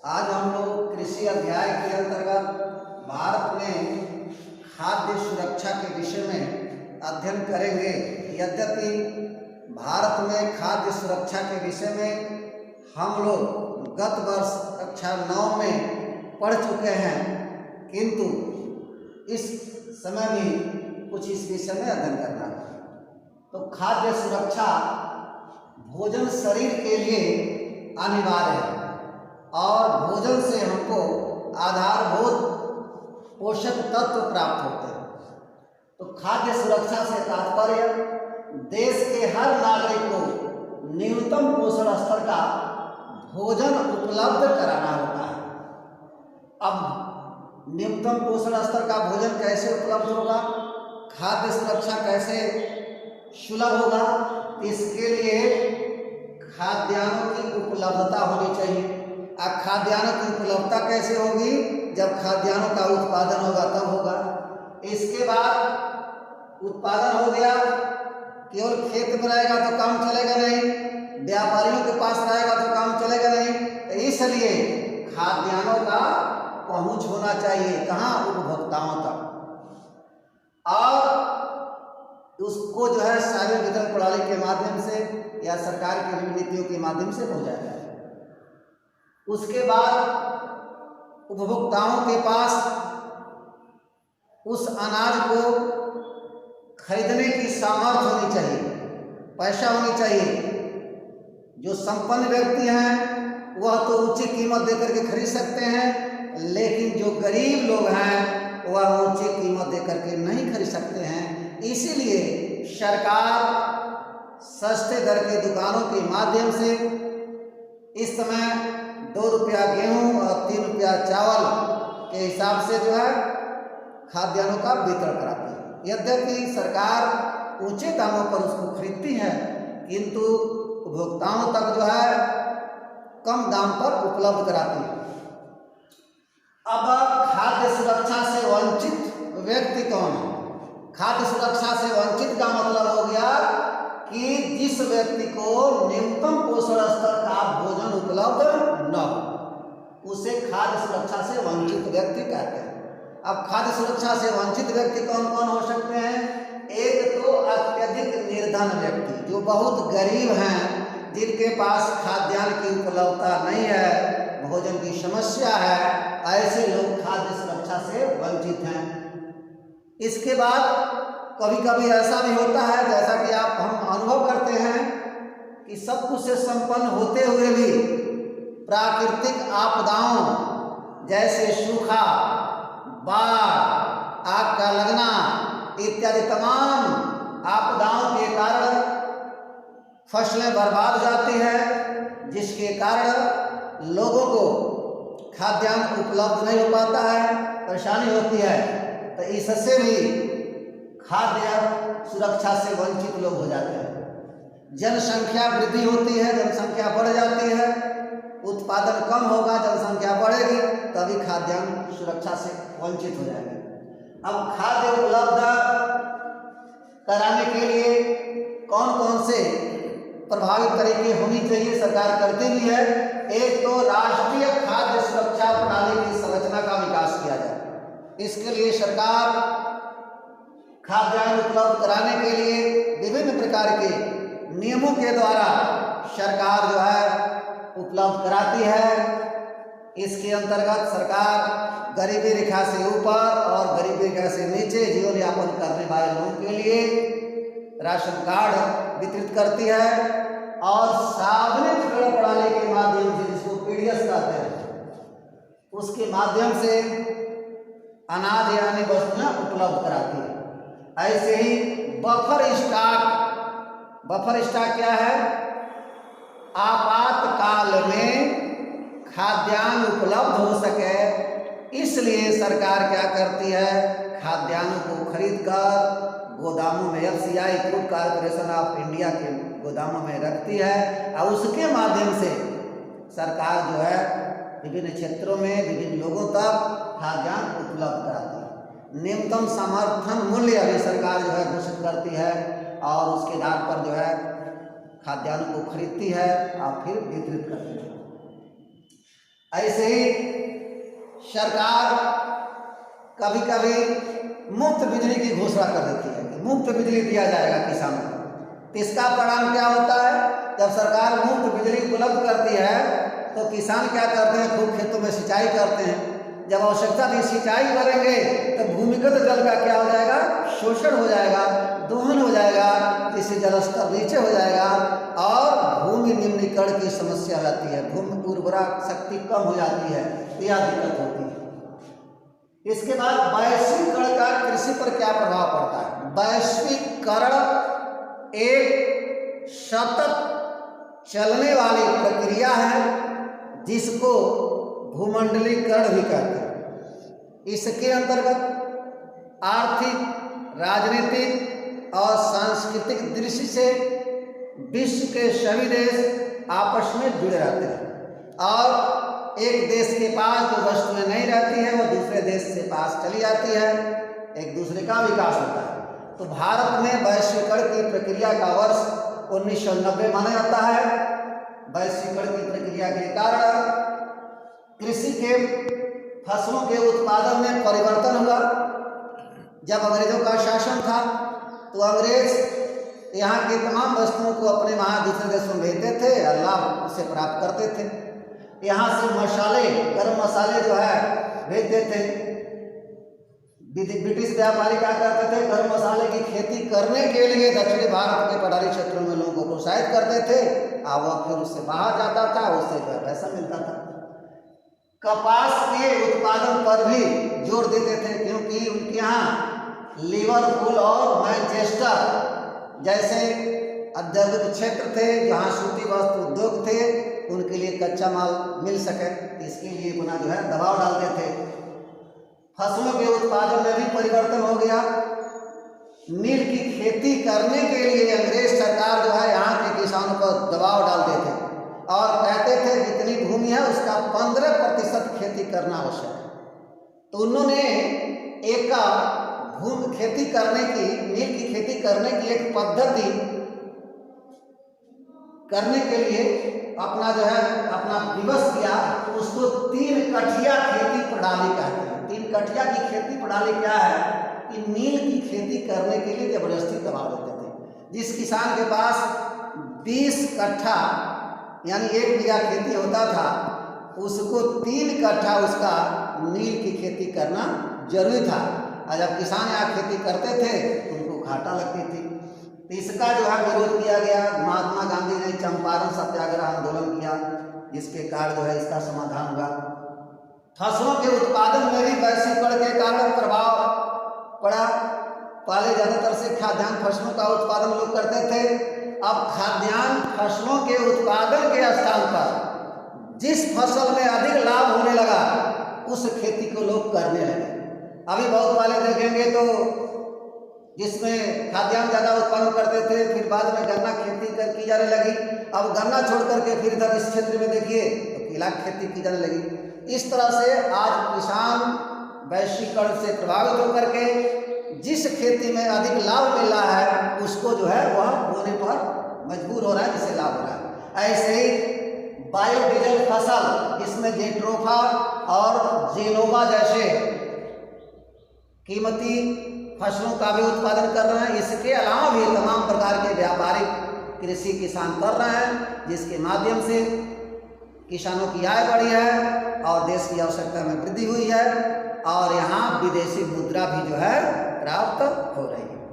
आज हम लोग कृषि अध्याय के अंतर्गत भारत में खाद्य सुरक्षा के विषय में अध्ययन करेंगे। यद्यपि भारत में खाद्य सुरक्षा के विषय में हम लोग गत वर्ष कक्षा 9 में पढ़ चुके हैं, किंतु इस समय भी कुछ इस विषय में अध्ययन करना है। तो खाद्य सुरक्षा भोजन शरीर के लिए अनिवार्य है और भोजन से हमको आधारभूत पोषक तत्व प्राप्त होते हैं। तो खाद्य सुरक्षा से तात्पर्य देश के हर नागरिक को न्यूनतम पोषण स्तर का भोजन उपलब्ध कराना होता है। अब न्यूनतम पोषण स्तर का भोजन कैसे उपलब्ध होगा, खाद्य सुरक्षा कैसे सुलभ होगा, इसके लिए खाद्यान्नों की उपलब्धता होनी चाहिए। अब खाद्यान्नों की उपलब्धता कैसे होगी, जब खाद्यान्नों का उत्पादन होगा तब होगा। इसके बाद उत्पादन हो गया, केवल खेत में रहेगा तो काम चलेगा नहीं, व्यापारियों के पास रहेगा तो काम चलेगा नहीं। तो इसलिए खाद्यान्नों का पहुंच होना चाहिए, कहाँ, उपभोक्ताओं तक। और उसको जो है सार्वजनिक वितरण प्रणाली के माध्यम से या सरकार की विभिन्न नीतियों के माध्यम से पहुंचाया जाए। उसके बाद उपभोक्ताओं के पास उस अनाज को खरीदने की सामर्थ्य होनी चाहिए, पैसा होनी चाहिए। जो संपन्न व्यक्ति हैं वह तो उचित कीमत देकर के खरीद सकते हैं, लेकिन जो गरीब लोग हैं वह उचित कीमत देकर के नहीं खरीद सकते हैं। इसीलिए सरकार सस्ते दर के दुकानों के माध्यम से इस समय 2 रुपया गेहूँ और 3 रुपया चावल के हिसाब से जो है खाद्यान्नों का वितरण कराती है। यद्यपि सरकार ऊंचे दामों पर उसको खरीदती है, किंतु उपभोक्ताओं तक जो है कम दाम पर उपलब्ध कराती है। अब खाद्य सुरक्षा से वंचित व्यक्ति कौन है? खाद्य सुरक्षा से वंचित का मतलब हो गया कि जिस व्यक्ति को न्यूनतम पोषण स्तर का भोजन उपलब्ध न हो, उसे खाद्य सुरक्षा से वंचित व्यक्ति कहते हैं। अब खाद्य सुरक्षा से वंचित व्यक्ति कौन कौन हो सकते हैं? एक तो अत्यधिक निर्धन व्यक्ति, जो बहुत गरीब हैं, जिनके पास खाद्यान्न की उपलब्धता नहीं है, भोजन की समस्या है, ऐसे लोग खाद्य सुरक्षा से वंचित हैं। इसके बाद कभी कभी ऐसा भी होता है, जैसा कि हम अनुभव करते हैं, कि सब कुछ से संपन्न होते हुए भी प्राकृतिक आपदाओं जैसे सूखा, बाढ़, आग का लगना इत्यादि तमाम आपदाओं के कारण फसलें बर्बाद हो जाती हैं, जिसके कारण लोगों को खाद्यान्न उपलब्ध नहीं हो पाता है, परेशानी होती है। तो इससे भी खाद्य सुरक्षा से वंचित लोग हो जाते हैं। जनसंख्या वृद्धि होती है, जनसंख्या बढ़ जाती है, उत्पादन कम होगा, जनसंख्या बढ़ेगी, तभी खाद्यान्न सुरक्षा से वंचित हो जाएंगे। अब खाद्य उपलब्ध कराने के लिए कौन कौन से प्रभावी तरीके होनी चाहिए, सरकार करती भी है। एक तो राष्ट्रीय खाद्य सुरक्षा प्रणाली की संरचना का विकास किया जाए। इसके लिए सरकार खाद्यान्न उपलब्ध कराने के लिए विभिन्न प्रकार के नियमों के द्वारा सरकार जो है उपलब्ध कराती है। इसके अंतर्गत सरकार गरीबी रेखा से ऊपर और गरीबी रेखा से नीचे जीवन यापन करने वाले लोगों के लिए राशन कार्ड वितरित करती है और सार्वजनिक वितरण प्रणाली के माध्यम से, जिसको पीडीएस कहते हैं, उसके माध्यम से अनाज या अन्य वस्तुएं उपलब्ध कराती है। ऐसे ही बफर स्टॉक क्या है? आपातकाल में खाद्यान्न उपलब्ध हो सके, इसलिए सरकार क्या करती है, खाद्यान्नों को खरीद कर गोदामों में FCI food corporation of India के गोदामों में रखती है और उसके माध्यम से सरकार जो है विभिन्न क्षेत्रों में विभिन्न लोगों तक खाद्यान्न उपलब्ध कराती है। न्यूनतम समर्थन मूल्य अभी सरकार जो है घोषित करती है और उसके आधार पर जो है खाद्यान्न को खरीदती है और फिर वितरित करती है। ऐसे ही सरकार कभी कभी मुफ्त बिजली की घोषणा कर देती है कि मुफ्त बिजली दिया जाएगा किसानों को। तो इसका परिणाम क्या होता है, जब सरकार मुफ्त बिजली उपलब्ध करती है तो किसान क्या करते हैं, खूब खेतों में सिंचाई करते हैं। जब आवश्यकता थी सिंचाई करेंगे तो भूमिगत जल का क्या हो जाएगा, शोषण हो जाएगा, दोहन हो जाएगा, जिससे जल स्तर नीचे हो जाएगा और भूमि निम्नीकरण की समस्या आती है, भूमि उर्वरा शक्ति कम हो जाती है, यह दिक्कत होती है। इसके बाद वैश्वीकरण का कृषि पर क्या प्रभाव पड़ता है। वैश्वीकरण एक सतत चलने वाली प्रक्रिया है जिसको भूमंडलीकरण भी कहते हैं। इसके अंतर्गत आर्थिक, राजनीतिक और सांस्कृतिक दृष्टि से विश्व के सभी देश आपस में जुड़े रहते हैं और एक देश के पास जो वस्तुएं नहीं रहती है वो दूसरे देश से पास चली जाती है, एक दूसरे का विकास होता है। तो भारत में वैश्वीकरण की प्रक्रिया का वर्ष 1990 माना जाता है। वैश्वीकरण की प्रक्रिया के कारण कृषि के फसलों के उत्पादन में परिवर्तन हुआ। जब अंग्रेजों का शासन था तो अंग्रेज यहाँ की तमाम वस्तुओं को अपने वहाँ दूसरे देशों में भेजते थे और लाभ उसे प्राप्त करते थे। यहाँ से मसाले, गर्म मसाले जो है भेजते थे। ब्रिटिश व्यापारी क्या करते थे, गर्म मसाले की खेती करने के लिए दक्षिणी भारत के पठारी क्षेत्रों में लोगों को प्रोत्साहित करते थे और वह फिर उससे बाहर जाता था, उससे पैसा मिलता था। कपास के उत्पादन पर भी जोर देते थे क्योंकि उनके यहाँ लिवरपूल और मैनचेस्टर जैसे औद्योगिक क्षेत्र थे जहाँ सूती वस्त्र उद्योग थे, उनके लिए कच्चा माल मिल सके, इसके लिए अपना जो है दबाव डालते थे। फसलों के उत्पादन में भी परिवर्तन हो गया। नील की खेती करने के लिए अंग्रेज सरकार जो है यहाँ के किसानों पर दबाव डालते थे और कहते थे जितनी भूमि है उसका 15% खेती करना आवश्यक है। तो उन्होंने एक भूमि खेती करने की, नील की खेती करने की एक पद्धति करने के लिए अपना जो है अपना विवश किया, उसको 3 कठिया खेती प्रणाली कहते हैं। 3 कठिया की खेती प्रणाली क्या है कि नील की खेती करने के लिए जबरदस्ती दबाव देते थे। जिस किसान के पास 20 कट्ठा यानी 1 बीघा खेती होता था उसको 3 कट्ठा उसका नील की खेती करना जरूरी था और जब किसान यहाँ खेती करते थे तो उनको घाटा लगती थी। तो इसका जो है विरोध किया गया। महात्मा गांधी ने चंपारण सत्याग्रह आंदोलन किया जिसके कारण जो है इसका समाधान हुआ। फसलों के उत्पादन में भी वैश्वीकरण के कारण प्रभाव पड़ा। पहले ज़्यादातर से खाद्यान्न फसलों का उत्पादन लोग करते थे, अब खाद्यान्न फसलों के उत्पादन के स्थान पर जिस फसल में अधिक लाभ होने लगा उस खेती को लोग करने लगे। अभी बहुत पहले देखेंगे तो जिसमें खाद्यान्न ज़्यादा उत्पादन करते थे फिर बाद में गन्ना खेती की जाने लगी। अब गन्ना छोड़ करके फिर इधर इस क्षेत्र में देखिए तो केला की खेती की जाने लगी। इस तरह से आज किसान वैश्वीकरण से प्रभावित होकर के जिस खेती में अधिक लाभ मिल रहा है उसको जो है वह बोने पर मजबूर हो रहा है, जिससे लाभ हो रहा है। ऐसे ही बायोडीजल फसल इसमें जेट्रोफा और जेनोवा जैसे कीमती फसलों का भी उत्पादन कर रहे हैं। इसके अलावा भी तमाम प्रकार के व्यापारिक कृषि किसान कर रहे हैं जिसके माध्यम से किसानों की आय बढ़ी है और देश की आवश्यकता में वृद्धि हुई है और यहाँ विदेशी मुद्रा भी जो है प्राप्त हो रही है।